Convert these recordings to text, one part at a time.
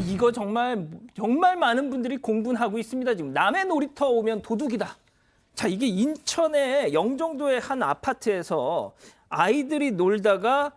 이거 정말 많은 분들이 공분하고 있습니다. 지금 남의 놀이터 오면 도둑이다. 자, 이게 인천의 영종도의 한 아파트에서 아이들이 놀다가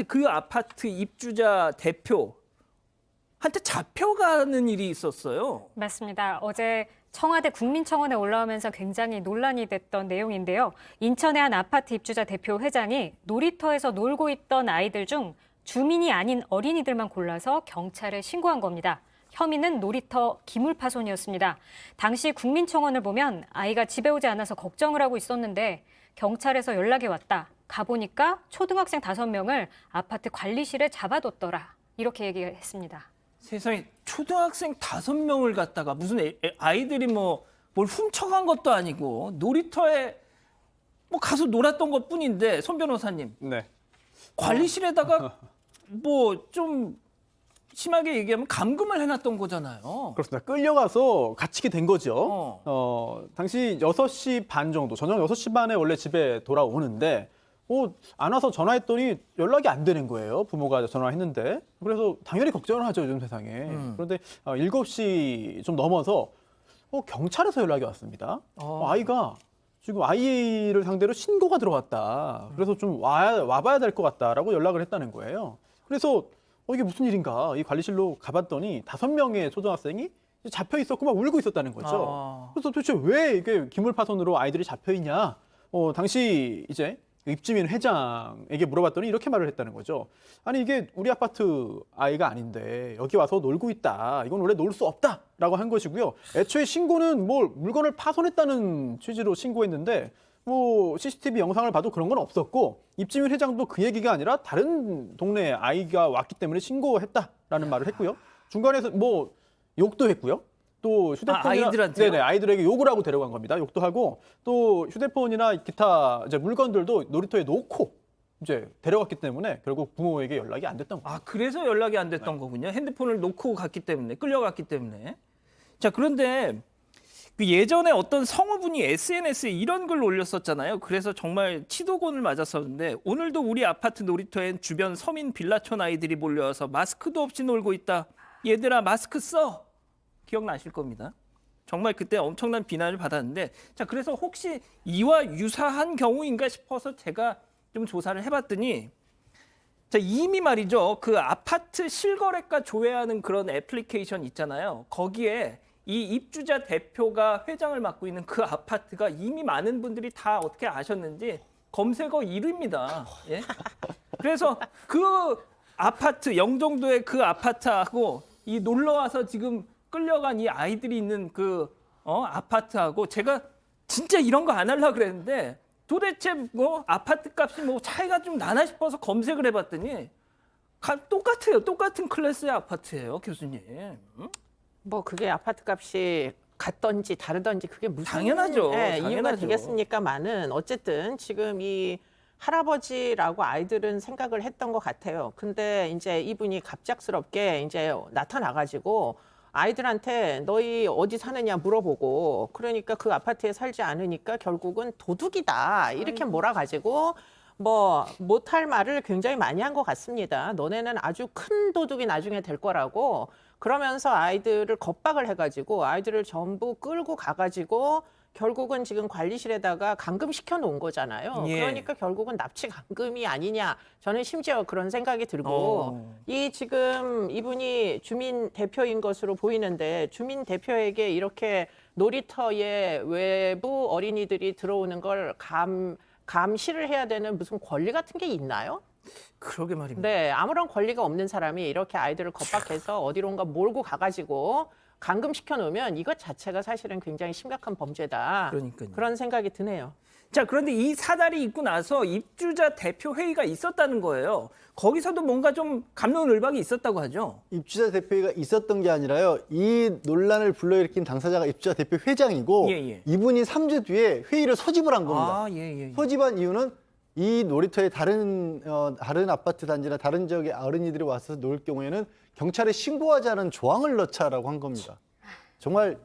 그 아파트 입주자 대표한테 잡혀가는 일이 있었어요. 맞습니다. 어제 청와대 국민청원에 올라오면서 굉장히 논란이 됐던 내용인데요. 인천의 한 아파트 입주자 대표 회장이 놀이터에서 놀고 있던 아이들 중 주민이 아닌 어린이들만 골라서 경찰에 신고한 겁니다. 혐의는 놀이터 기물 파손이었습니다. 당시 국민청원을 보면 아이가 집에 오지 않아서 걱정을 하고 있었는데 경찰에서 연락이 왔다. 가보니까 초등학생 5명을 아파트 관리실에 잡아뒀더라. 이렇게 얘기했습니다. 세상에 초등학생 5명을 갖다가 무슨 아이들이 뭘 훔쳐간 것도 아니고 놀이터에 가서 놀았던 것뿐인데 손 변호사님. 네. 관리실에다가 좀 심하게 얘기하면 감금을 해놨던 거잖아요. 그렇습니다. 끌려가서 갇히게 된 거죠. 당시 6시 반 정도, 저녁 6시 반에 원래 집에 돌아오는데 안 와서 전화했더니 연락이 안 되는 거예요. 부모가 전화했는데. 그래서 당연히 걱정을 하죠, 요즘 세상에. 그런데 7시 좀 넘어서 경찰에서 연락이 왔습니다. 아이가 지금 아이를 상대로 신고가 들어왔다. 그래서 좀 와봐야 될 것 같다라고 연락을 했다는 거예요. 그래서 이게 무슨 일인가? 이 관리실로 가봤더니 5명의 초등학생이 잡혀 있었고 막 울고 있었다는 거죠. 그래서 도대체 왜 이게 기물 파손으로 아이들이 잡혀 있냐? 당시 이제 입주민 회장에게 물어봤더니 이렇게 말을 했다는 거죠. 아니 이게 우리 아파트 아이가 아닌데 여기 와서 놀고 있다. 이건 원래 놀 수 없다라고 한 것이고요. 애초에 신고는 물건을 파손했다는 취지로 신고했는데 CCTV 영상을 봐도 그런 건 없었고 입주민 회장도 그 얘기가 아니라 다른 동네 아이가 왔기 때문에 신고했다라는 말을 했고요. 중간에서 욕도 했고요. 또 아이들한테요? 네네, 아이들에게 욕을 하고 데려간 겁니다. 욕도 하고 또 휴대폰이나 기타 이제 물건들도 놀이터에 놓고 이제 데려갔기 때문에 결국 부모에게 연락이 안 됐던 거예요. 그래서 연락이 안 됐던 거군요. 핸드폰을 놓고 갔기 때문에, 끌려갔기 때문에. 자, 그런데 예전에 어떤 성우분이 SNS에 이런 글 올렸었잖아요. 그래서 정말 치도곤을 맞았었는데 오늘도 우리 아파트 놀이터엔 주변 서민 빌라촌 아이들이 몰려와서 마스크도 없이 놀고 있다. 얘들아 마스크 써. 기억나실 겁니다. 정말 그때 엄청난 비난을 받았는데 자, 그래서 혹시 이와 유사한 경우인가 싶어서 제가 좀 조사를 해봤더니 자, 이미 말이죠. 그 아파트 실거래가 조회하는 그런 애플리케이션 있잖아요. 거기에 이 입주자 대표가 회장을 맡고 있는 그 아파트가 이미 많은 분들이 다 어떻게 아셨는지 검색어 1위입니다. 예? 그래서 그 아파트, 영종도의 그 아파트하고 이 놀러와서 지금 끌려간 이 아이들이 있는 그 아파트하고 제가 진짜 이런 거 안 하려고 그랬는데 도대체 아파트 값이 차이가 좀 나나 싶어서 검색을 해봤더니 똑같아요. 똑같은 클래스의 아파트예요, 교수님. 응? 그게 아파트 값이 같던지 다르던지 그게 무슨 당연하죠. 이유가 당연하죠. 되겠습니까마는 어쨌든 지금 이 할아버지라고 아이들은 생각을 했던 것 같아요. 근데 이제 이분이 갑작스럽게 이제 나타나가지고 아이들한테 너희 어디 사느냐 물어보고 그러니까 그 아파트에 살지 않으니까 결국은 도둑이다 이렇게 몰아가지고 못할 말을 굉장히 많이 한 것 같습니다. 너네는 아주 큰 도둑이 나중에 될 거라고 그러면서 아이들을 겁박을 해가지고 아이들을 전부 끌고 가가지고 결국은 지금 관리실에다가 감금시켜 놓은 거잖아요. 예. 그러니까 결국은 납치 감금이 아니냐. 저는 심지어 그런 생각이 들고 이 지금 이분이 주민 대표인 것으로 보이는데 주민 대표에게 이렇게 놀이터에 외부 어린이들이 들어오는 걸 감시를 해야 되는 무슨 권리 같은 게 있나요? 그러게 말입니다. 네, 아무런 권리가 없는 사람이 이렇게 아이들을 겁박해서 어디론가 몰고 가가지고 감금시켜 놓으면 이것 자체가 사실은 굉장히 심각한 범죄다. 그러니까요. 그런 생각이 드네요. 자, 그런데 이 사달이 있고 나서 입주자 대표 회의가 있었다는 거예요. 거기서도 뭔가 좀 갑론을박이 있었다고 하죠. 입주자 대표회가 있었던 게 아니라요. 이 논란을 불러일으킨 당사자가 입주자 대표 회장이고 예. 이분이 3주 뒤에 회의를 소집을 한 겁니다. 예. 소집한 이유는 이 놀이터에 다른 아파트 단지나 다른 지역의 어린이들이 와서 놀 경우에는 경찰에 신고하지 않은 조항을 넣자라고 한 겁니다. 정말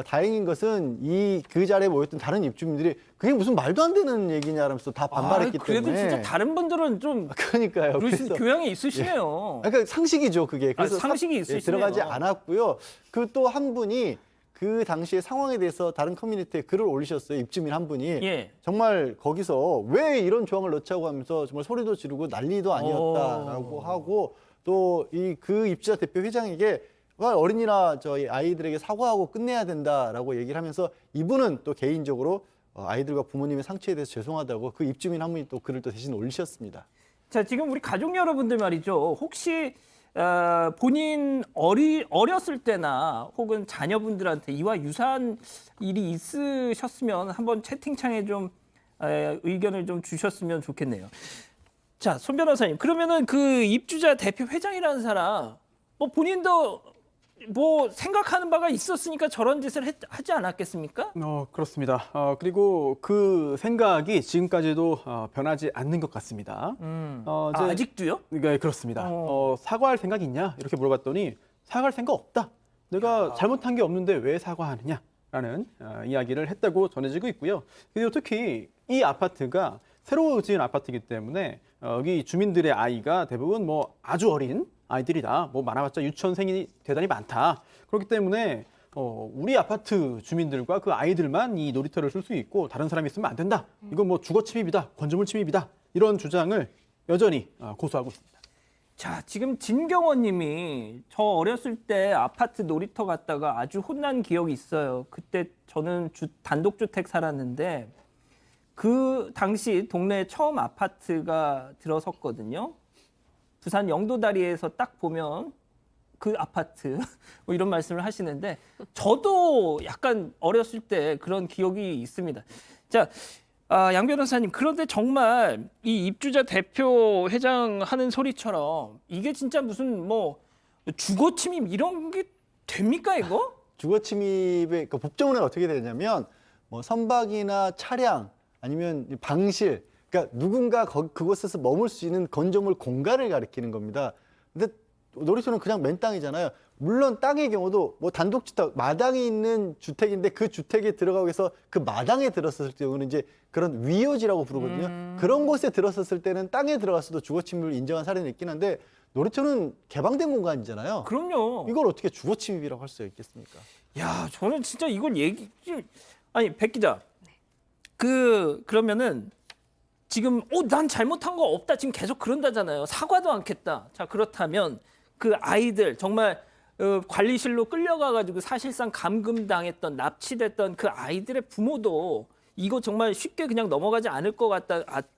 다행인 것은 그 자리에 모였던 다른 입주민들이 그게 무슨 말도 안 되는 얘기냐면서 다 반발했기 그래도 때문에. 진짜 다른 분들은 좀 그러니까요. 그러신 그래서 교양이 있으시네요. 그러니까 상식이죠, 그게. 그래서 상식이 있으시네요. 들어가지 않았고요. 그 또 한 분이 그 당시의 상황에 대해서 다른 커뮤니티에 글을 올리셨어요. 입주민 한 분이. 예. 정말 거기서 왜 이런 조항을 넣자고 하면서 정말 소리도 지르고 난리도 아니었다라고 하고 또 그 입주자 대표 회장에게 어린이나 저희 아이들에게 사과하고 끝내야 된다라고 얘기를 하면서 이분은 또 개인적으로 아이들과 부모님의 상처에 대해서 죄송하다고 그 입주민 한 분이 또 글을 또 대신 올리셨습니다. 자, 지금 우리 가족 여러분들 말이죠. 혹시 본인 어렸을 때나 혹은 자녀분들한테 이와 유사한 일이 있으셨으면 한번 채팅창에 좀 의견을 좀 주셨으면 좋겠네요. 자, 손 변호사님, 그러면은 그 입주자 대표 회장이라는 사람, 뭐 본인도 뭐 생각하는 바가 있었으니까 저런 짓을 하지 않았겠습니까? 그렇습니다. 그리고 그 생각이 지금까지도 변하지 않는 것 같습니다. 아직도요? 네, 그렇습니다. 사과할 생각 있냐? 이렇게 물어봤더니 사과할 생각 없다. 내가 잘못한 게 없는데 왜 사과하느냐라는 이야기를 했다고 전해지고 있고요. 그리고 특히 이 아파트가 새로 지은 아파트이기 때문에 여기 주민들의 아이가 대부분 뭐 아주 어린 아이들이다. 뭐 많아봤자 유치원생이 대단히 많다. 그렇기 때문에 우리 아파트 주민들과 그 아이들만 이 놀이터를 쓸 수 있고 다른 사람이 있으면 안 된다. 이건 뭐 주거 침입이다. 건조물 침입이다. 이런 주장을 여전히 고수하고 있습니다. 자, 지금 진경원 님이 저 어렸을 때 아파트 놀이터 갔다가 아주 혼난 기억이 있어요. 그때 저는 단독주택 살았는데 그 당시 동네에 처음 아파트가 들어섰거든요. 부산 영도다리에서 딱 보면 그 아파트 뭐 이런 말씀을 하시는데 저도 약간 어렸을 때 그런 기억이 있습니다. 자, 양 변호사님, 그런데 정말 이 입주자 대표 회장 하는 소리처럼 이게 진짜 무슨 뭐 주거 침입 이런 게 됩니까 이거? 주거 침입의 그 법정은 어떻게 되냐면 뭐 선박이나 차량 아니면 방실, 그러니까 누군가 그곳에서 머물 수 있는 건조물 공간을 가리키는 겁니다. 근데 놀이터는 그냥 맨 땅이잖아요. 물론 땅의 경우도 뭐 단독주택, 마당이 있는 주택인데 그 주택에 들어가기 위해서 그 마당에 들어섰을 경우는 이제 그런 위요지라고 부르거든요. 그런 곳에 들어섰을 때는 땅에 들어갔어도 주거 침입을 인정한 사례는 있긴 한데 놀이터는 개방된 공간이잖아요. 그럼요. 이걸 어떻게 주거 침입이라고 할 수 있겠습니까? 야, 저는 진짜 이걸 아니, 백 기자. 그러면은 지금 난 잘못한 거 없다. 지금 계속 그런다잖아요. 사과도 않겠다. 자, 그렇다면 그 아이들 정말 관리실로 끌려가 가지고 사실상 감금당했던 납치됐던 그 아이들의 부모도 이거 정말 쉽게 그냥 넘어가지 않을 것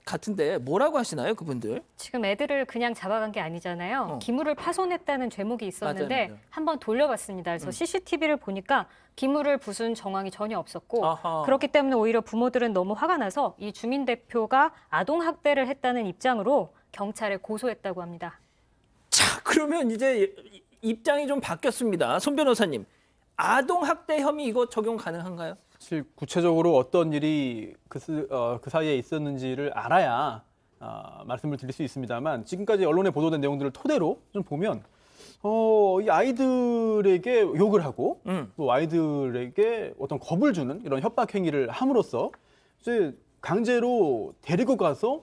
같은데 뭐라고 하시나요, 그분들? 지금 애들을 그냥 잡아간 게 아니잖아요. 기물을 파손했다는 죄목이 있었는데 맞아요. 한번 돌려봤습니다. 그래서 CCTV를 보니까 기물을 부순 정황이 전혀 없었고 아하. 그렇기 때문에 오히려 부모들은 너무 화가 나서 이 주민 대표가 아동 학대를 했다는 입장으로 경찰에 고소했다고 합니다. 자, 그러면 이제 입장이 좀 바뀌었습니다. 손 변호사님, 아동 학대 혐의 이거 적용 가능한가요? 사실 구체적으로 어떤 일이 그 사이에 있었는지를 알아야 말씀을 드릴 수 있습니다만 지금까지 언론에 보도된 내용들을 토대로 좀 보면 이 아이들에게 욕을 하고 또 아이들에게 어떤 겁을 주는 이런 협박 행위를 함으로써 이제 강제로 데리고 가서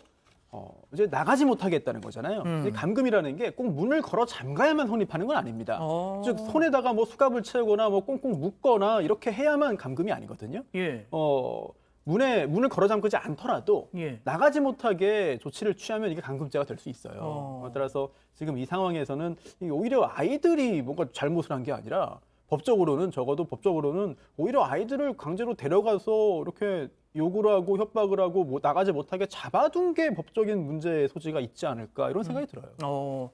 이제 나가지 못하게 했다는 거잖아요. 이 감금이라는 게 꼭 문을 걸어 잠가야만 성립하는 건 아닙니다. 즉 손에다가 뭐 수갑을 채우거나 뭐 꽁꽁 묶거나 이렇게 해야만 감금이 아니거든요. 예. 문을 걸어 잠그지 않더라도 예. 나가지 못하게 조치를 취하면 이게 감금죄가 될 수 있어요. 따라서 지금 이 상황에서는 오히려 아이들이 뭔가 잘못을 한 게 아니라 적어도 법적으로는 오히려 아이들을 강제로 데려가서 이렇게 요구를 하고 협박을 하고 뭐 나가지 못하게 잡아둔 게 법적인 문제의 소지가 있지 않을까 이런 생각이 들어요.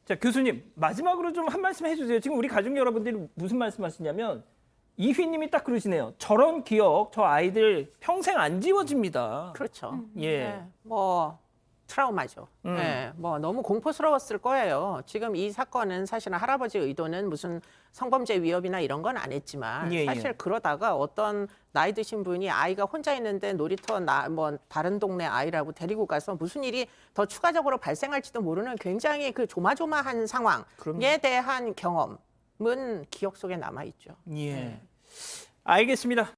자, 교수님 마지막으로 좀 한 말씀 해주세요. 지금 우리 가족 여러분들이 무슨 말씀하시냐면 이휘님이 딱 그러시네요. 저런 기억 저 아이들 평생 안 지워집니다. 그렇죠. 예. 네, 뭐 트라우마죠. 네, 뭐 너무 공포스러웠을 거예요. 지금 이 사건은 사실은 할아버지 의도는 무슨 성범죄 위협이나 이런 건 안 했지만 예, 사실 예. 그러다가 어떤 나이 드신 분이 아이가 혼자 있는데 놀이터 뭐 다른 동네 아이라고 데리고 가서 무슨 일이 더 추가적으로 발생할지도 모르는 굉장히 그 조마조마한 상황에 그럼요. 대한 경험은 기억 속에 남아 있죠. 예. 알겠습니다.